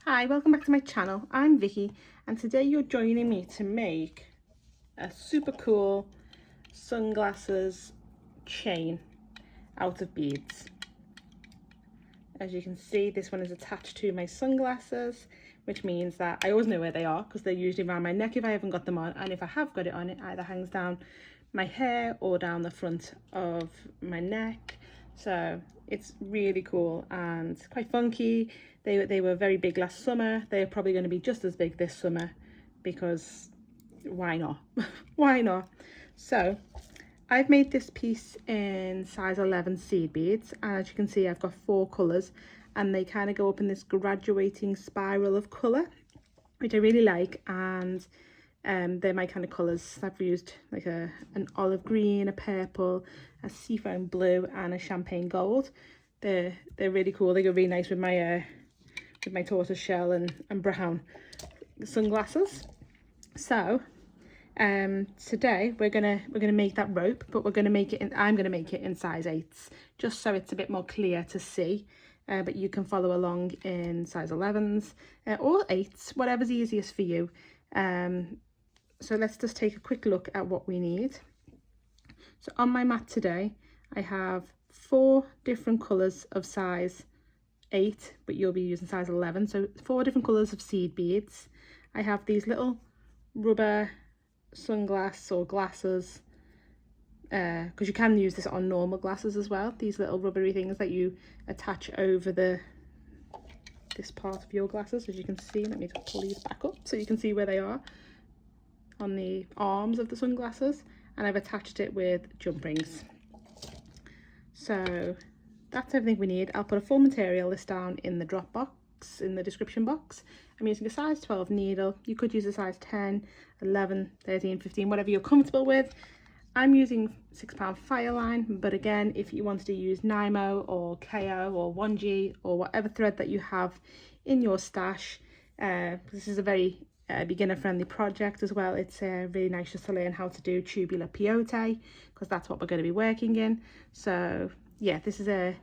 Hi, welcome back to my channel. I'm Vicky and today you're joining me to make a super cool sunglasses chain out of beads. As you can see, this one is attached to my sunglasses, which means that I always know where they are because they're usually around my neck if I haven't got them on, and if I have got it on, it either hangs down my hair or down the front of my neck. So it's really cool and quite funky. They were very big last summer. They're probably going to be just as big this summer because why not? Why not? So I've made this piece in size 11 seed beads, and as you can see I've got 4 colours and they kind of go up in this graduating spiral of colour, which I really like, and they're my kind of colours. I've used like an olive green, a purple, a seafoam blue and a champagne gold. They're really cool. They go really nice with my tortoise shell and brown sunglasses. So today we're gonna make that rope, but I'm gonna make it in size 8s just so it's a bit more clear to see, but you can follow along in size 11s or 8s, whatever's easiest for you. So let's just take a quick look at what we need. So on my mat today I have 4 different colours of size 8, but you'll be using size 11, so 4 different colours of seed beads. I have these little rubber sunglasses or glasses, because you can use this on normal glasses as well, these little rubbery things that you attach over this part of your glasses. As you can see, let me just pull these back up so you can see where they are on the arms of the sunglasses, and I've attached it with jump rings. So that's everything we need. I'll put a full material list down in the drop box, in the description box. I'm using a size 12 needle. You could use a size 10, 11, 13, 15, whatever you're comfortable with. I'm using £6 Fireline, but again, if you wanted to use Nymo or KO or 1G or whatever thread that you have in your stash, this is a very beginner friendly project as well. It's really nice just to learn how to do tubular peyote, because that's what we're going to be working in. So yeah, this is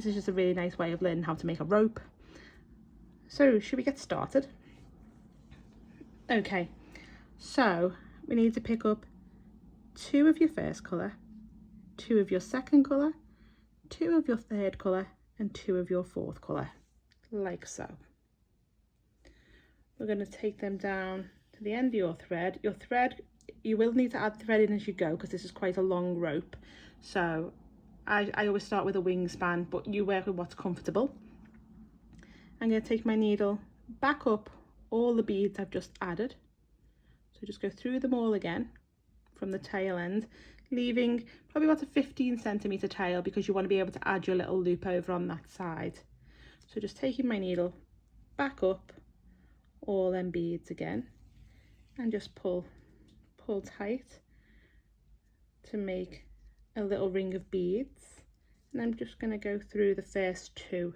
just a really nice way of learning how to make a rope. So should we get started? Okay, so we need to pick up 2 of your first colour, 2 of your second colour, 2 of your third colour and 2 of your fourth colour, like so. We're going to take them down to the end of your thread. Your thread, you will need to add thread in as you go because this is quite a long rope. So I always start with a wingspan, but you work with what's comfortable. I'm going to take my needle back up all the beads I've just added. So just go through them all again from the tail end, leaving probably about a 15cm tail because you want to be able to add your little loop over on that side. So just taking my needle back up all them beads again and just pull tight to make a little ring of beads. And I'm just going to go through the first 2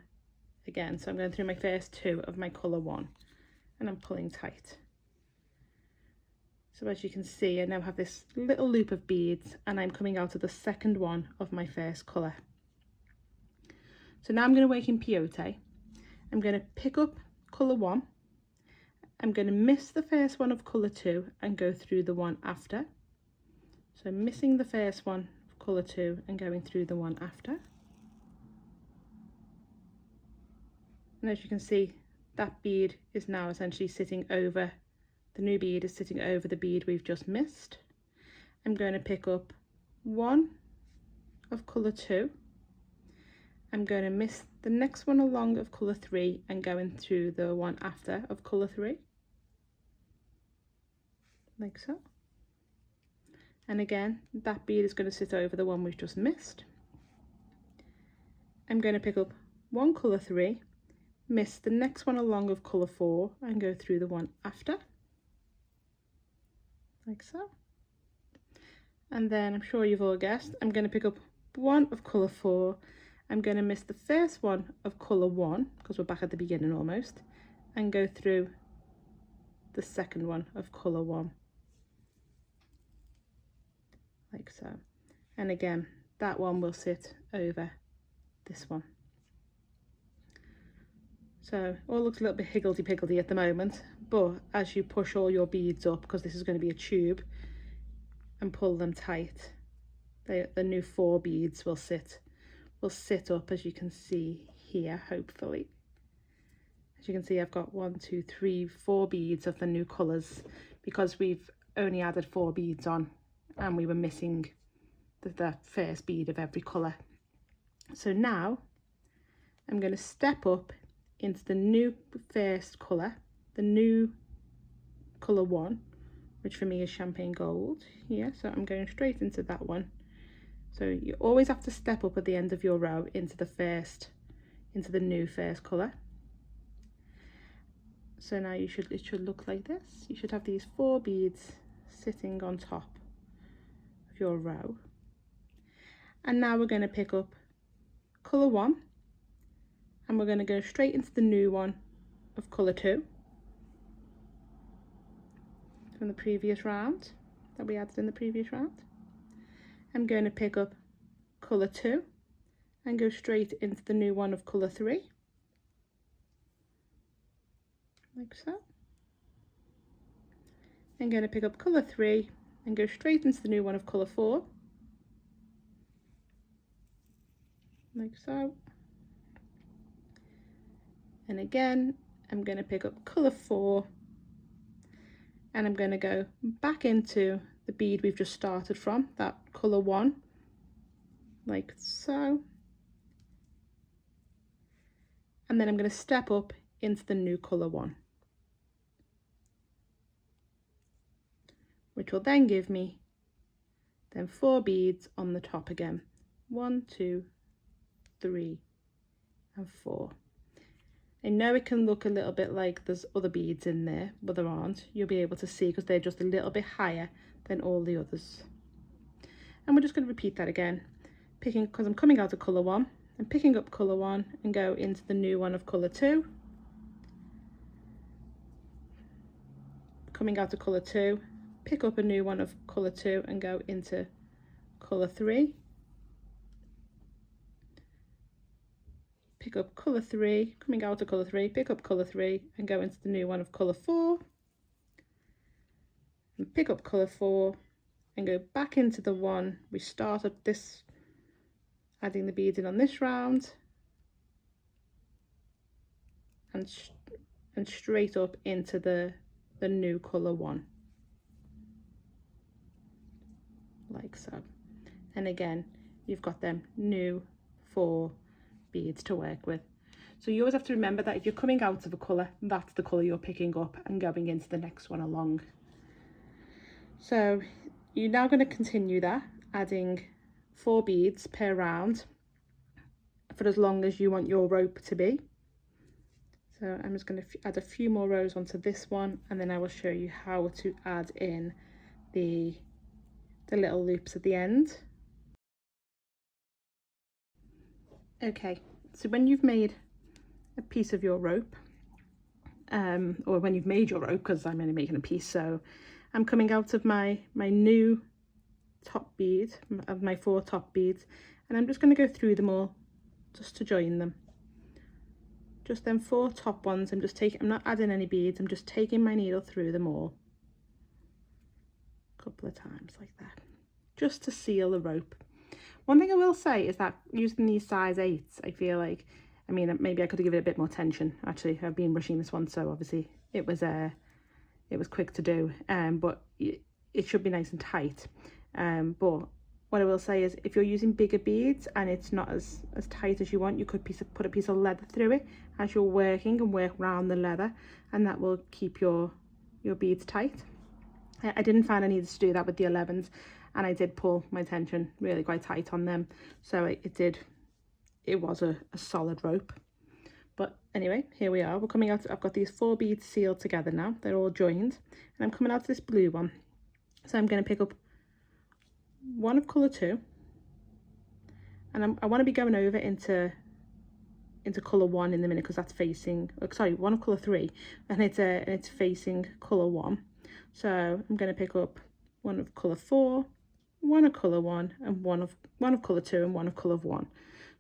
again. So I'm going through my first 2 of my colour 1 and I'm pulling tight. So as you can see, I now have this little loop of beads and I'm coming out of the second one of my first colour. So now I'm going to work in peyote. I'm going to pick up colour 1. I'm going to miss the first one of colour 2 and go through the one after. So missing the first one of colour 2 and going through the one after. And as you can see, that bead is now essentially sitting over, the new bead is sitting over the bead we've just missed. I'm going to pick up 1 of colour 2. I'm going to miss the next one along of colour 3 and going through the one after of colour 3. Like so. And again, that bead is going to sit over the one we've just missed. I'm going to pick up 1 colour 3, miss the next one along of colour 4 and go through the one after, like so. And then I'm sure you've all guessed, I'm going to pick up 1 of colour 4, I'm going to miss the first one of colour 1 because we're back at the beginning almost, and go through the second one of colour 1, like so. And again, that one will sit over this one. So it all looks a little bit higgledy-piggledy at the moment, but as you push all your beads up, because this is going to be a tube, and pull them tight, the new 4 beads will sit up, as you can see here, hopefully. As you can see, I've got 1, 2, 3, 4 beads of the new colours, because we've only added 4 beads on and we were missing the first bead of every colour. So now I'm going to step up into the new first colour, the new colour 1, which for me is champagne gold here. So I'm going straight into that one. So you always have to step up at the end of your row into the new first colour. So now it should look like this. You should have these 4 beads sitting on top of your row. And now we're going to pick up colour 1, and we're going to go straight into the new one of colour 2 from the previous round, that we added in the previous round. I'm going to pick up colour 2 and go straight into the new one of colour 3, like so. I'm going to pick up colour 3 and go straight into the new one of colour 4, like so. And again, I'm going to pick up colour 4 and I'm going to go back into the bead we've just started from, that colour 1, like so. And then I'm going to step up into the new colour 1, which will then give me then 4 beads on the top again. 1, 2, 3 and 4. I know it can look a little bit like there's other beads in there, but there aren't. You'll be able to see because they're just a little bit higher than all the others. And we're just going to repeat that again, because I'm coming out of colour 1, I'm picking up colour 1 and go into the new one of colour 2, coming out of colour 2, pick up a new one of colour 2 and go into colour 3, pick up colour 3, coming out of colour 3, pick up colour 3 and go into the new one of colour 4, and pick up colour 4 and go back into the one we started this, adding the beads in on this round, and straight up into the new colour 1, like so. And again, you've got them new 4 beads to work with. So you always have to remember that if you're coming out of a colour, that's the colour you're picking up and going into the next one along. So you're now going to continue that, adding 4 beads per round for as long as you want your rope to be. So I'm just going to add a few more rows onto this one, and then I will show you how to add in the little loops at the end. Okay, so when you've made a piece of your rope, or when you've made your rope, because I'm only making a piece, so I'm coming out of my new top bead, of my 4 top beads, and I'm just going to go through them all just to join them. Just them 4 top ones, I'm not adding any beads, I'm just taking my needle through them all a couple of times like that, just to seal the rope. One thing I will say is that using these size 8s, I feel like, I mean, maybe I could have given it a bit more tension. Actually, I've been rushing this one, so obviously it was quick to do, but it should be nice and tight. But what I will say is, if you're using bigger beads and it's not as tight as you want, you could put a piece of leather through it as you're working and work around the leather, and that will keep your beads tight. I didn't find I needed to do that with the 11s, and I did pull my tension really quite tight on them, so it was a solid rope. But anyway, here we are, we're coming out. I've got these 4 beads sealed together now, they're all joined, and I'm coming out to this blue one. So I'm going to pick up one of colour 2, and I want to be going over into colour 1 in a minute, because that's facing, one of colour 3, and it's facing colour 1. So I'm going to pick up one of colour 4, one of colour 1, and one of colour 2 and one of colour 1.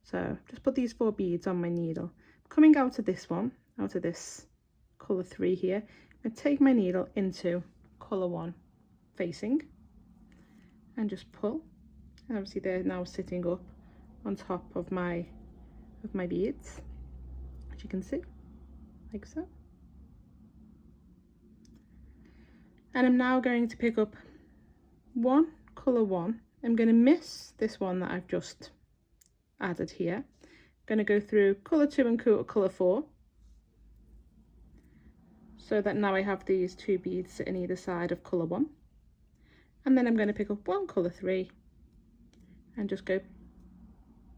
So just put these 4 beads on my needle. Coming out of this one, out of this colour 3 here. I take my needle into colour 1 facing and just pull, and obviously they're now sitting up on top of my beads, as you can see, like so. And I'm now going to pick up colour 1. I'm going to miss this one that I've just added here. I'm going to go through colour 2 and colour 4, so that now I have these 2 beads sitting either side of colour 1. And then I'm going to pick up one colour 3 and just go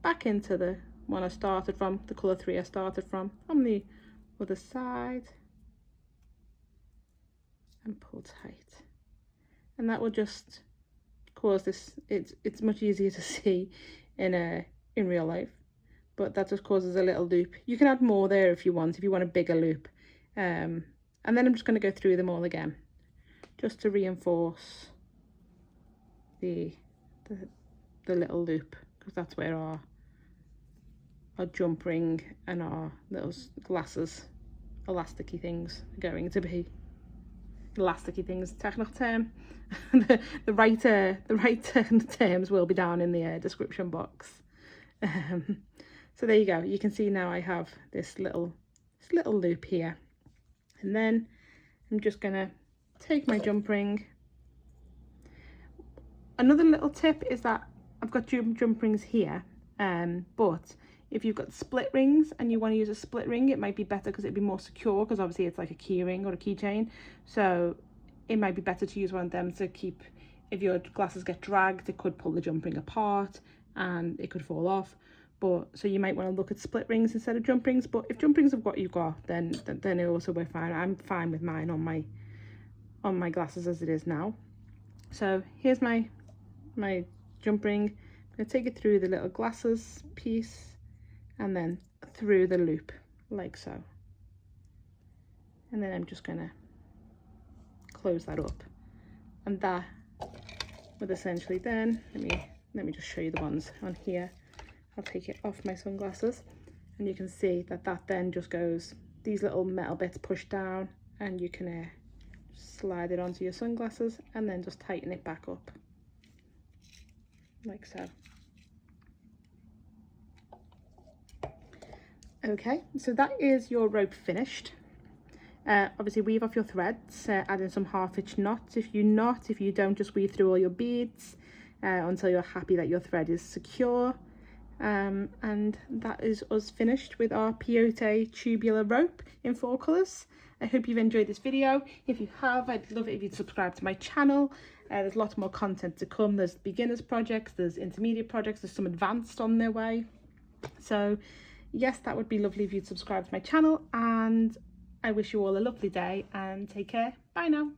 back into the one I started from, the colour 3 I started from the other side, and pull tight. And that will just cause this, it's much easier to see in real life, but that just causes a little loop. You can add more there if you want a bigger loop. And then I'm just going to go through them all again, just to reinforce the little loop, because that's where our jump ring and our little glasses, elasticy things, are going to be. Elasticy things, technical term. the right terms will be down in the description box. So there you go. You can see now I have this little loop here, and then I'm just gonna take my jump ring. Another little tip is that I've got jump rings here, but if you've got split rings and you want to use a split ring, it might be better because it'd be more secure, because obviously it's like a key ring or a keychain. So it might be better to use one of them to keep, if your glasses get dragged, it could pull the jump ring apart and it could fall off. But so you might want to look at split rings instead of jump rings. But if jump rings have what you've got, then it also works fine. I'm fine with mine on my glasses as it is now. So here's my jump ring. I'm going to take it through the little glasses piece and then through the loop like so. And then I'm just going to close that up, and that would essentially then, let me just show you the ones on here. I'll take it off my sunglasses, and you can see that then just goes, these little metal bits push down, and you can slide it onto your sunglasses and then just tighten it back up like so. Okay, so that is your rope finished. Obviously weave off your threads, add in some half-inch knots if you don't, just weave through all your beads until you're happy that your thread is secure. And that is us finished with our Peyote Tubular rope in 4 colours. I hope you've enjoyed this video. If you have, I'd love it if you'd subscribe to my channel. There's lots more content to come. There's beginners projects, there's intermediate projects, there's some advanced on their way. So yes, that would be lovely if you'd subscribe to my channel, and I wish you all a lovely day and take care. Bye now.